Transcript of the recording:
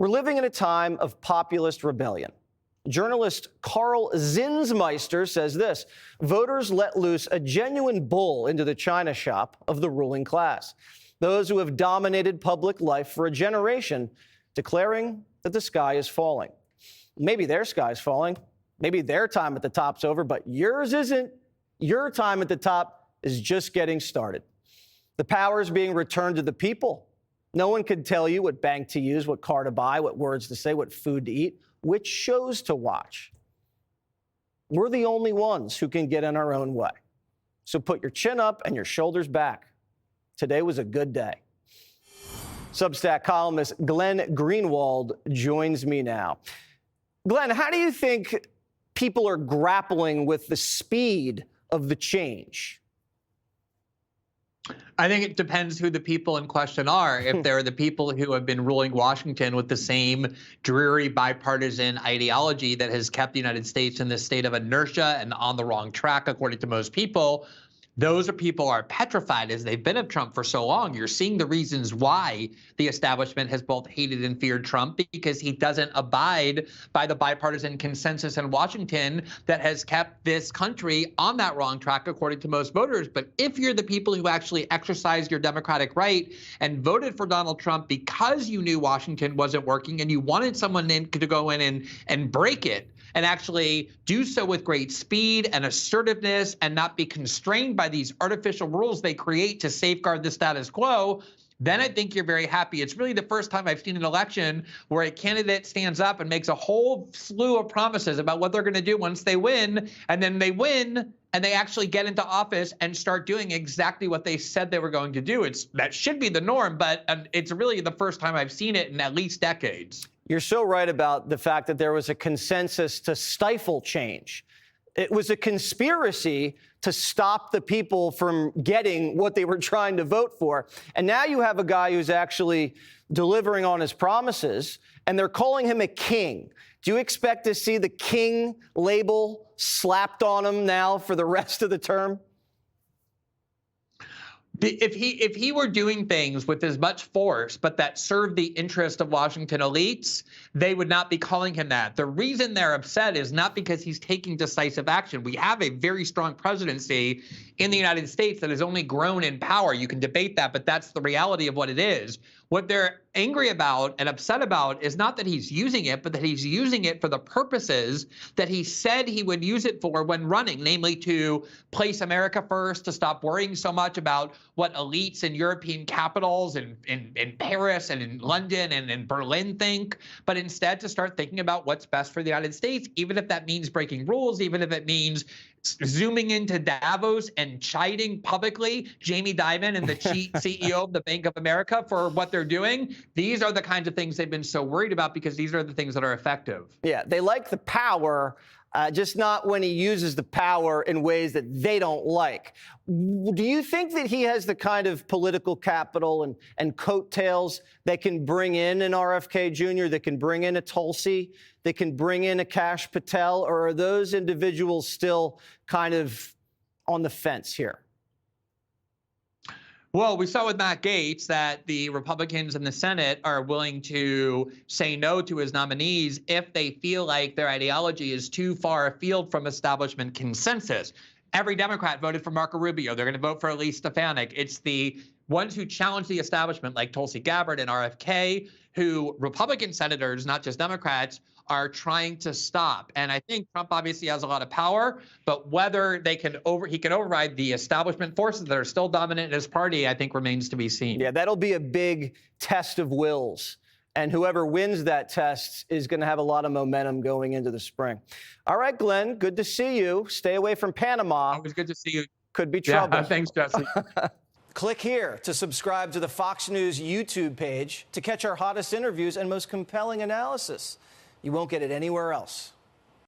We're living in a time of populist rebellion. Journalist Carl Zinsmeister says this: voters let loose a genuine bull into the china shop of the ruling class, those who have dominated public life for a generation, declaring that the sky is falling. Maybe their sky's falling. Maybe their time at the top's over, but yours isn't. Your time at the top is just getting started. The power is being returned to the people. No one can tell you what bank to use, what car to buy, what words to say, what food to eat, which shows to watch. We're the only ones who can get in our own way. So put your chin up and your shoulders back. Today was a good day. Substack columnist Glenn Greenwald joins me now. Glenn, how do you think people are grappling with the speed of the change? I think it depends who the people in question are. If they're the people who have been ruling Washington with the same dreary bipartisan ideology that has kept the United States in this state of inertia and on the wrong track, according to most people, those are people are petrified as they've been of Trump for so long. You're seeing the reasons why the establishment has both hated and feared Trump, because he doesn't abide by the bipartisan consensus in Washington that has kept this country on that wrong track, according to most voters. But if you're the people who actually exercised your democratic right and voted for Donald Trump because you knew Washington wasn't working and you wanted someone to go in and break it, and actually do so with great speed and assertiveness and not be constrained by these artificial rules they create to safeguard the status quo, then I think you're very happy. It's really the first time I've seen an election where a candidate stands up and makes a whole slew of promises about what they're going to do once they win, and then they win and they actually get into office and start doing exactly what they said they were going to do. That should be the norm, but it's really the first time I've seen it in at least decades. You're so right about the fact that there was a consensus to stifle change. It was a conspiracy to stop the people from getting what they were trying to vote for. And now you have a guy who's actually delivering on his promises, and they're calling him a king. Do you expect to see the king label slapped on him now for the rest of the term? If he were doing things with as much force, but that served the interest of Washington elites, they would not be calling him that. The reason they're upset is not because he's taking decisive action. We have a very strong presidency in the United States that has only grown in power. You can debate that, but that's the reality of what it is. What they're angry about and upset about is not that he's using it, but that he's using it for the purposes that he said he would use it for when running, namely to place America first, to stop worrying so much about what elites in European capitals and in Paris and in London and in Berlin think, but instead to start thinking about what's best for the United States, even if that means breaking rules, even if it means zooming into Davos and chiding publicly Jamie Dimon and the CEO of the Bank of America for what they're doing. These are the kinds of things they've been so worried about, because these are the things that are effective. Yeah, they like the power, just not when he uses the power in ways that they don't like. Do you think that he has the kind of political capital and coattails that can bring in an RFK Jr., that can bring in a Tulsi, that can bring in a Kash Patel, or are those individuals still kind of on the fence here? Well, we saw with Matt Gaetz that the Republicans in the Senate are willing to say no to his nominees if they feel like their ideology is too far afield from establishment consensus. Every Democrat voted for Marco Rubio. They're going to vote for Elise Stefanik. It's the ones who challenge the establishment, like Tulsi Gabbard and RFK, who Republican senators, not just Democrats, are trying to stop. And I think Trump obviously has a lot of power, but whether he can override the establishment forces that are still dominant in his party, I think remains to be seen. Yeah, that'll be a big test of wills. And whoever wins that test is going to have a lot of momentum going into the spring. All right, Glenn, good to see you. Stay away from Panama. Always good to see you. Could be trouble. Yeah, thanks, Jesse. Click here to subscribe to the Fox News YouTube page to catch our hottest interviews and most compelling analysis. You won't get it anywhere else.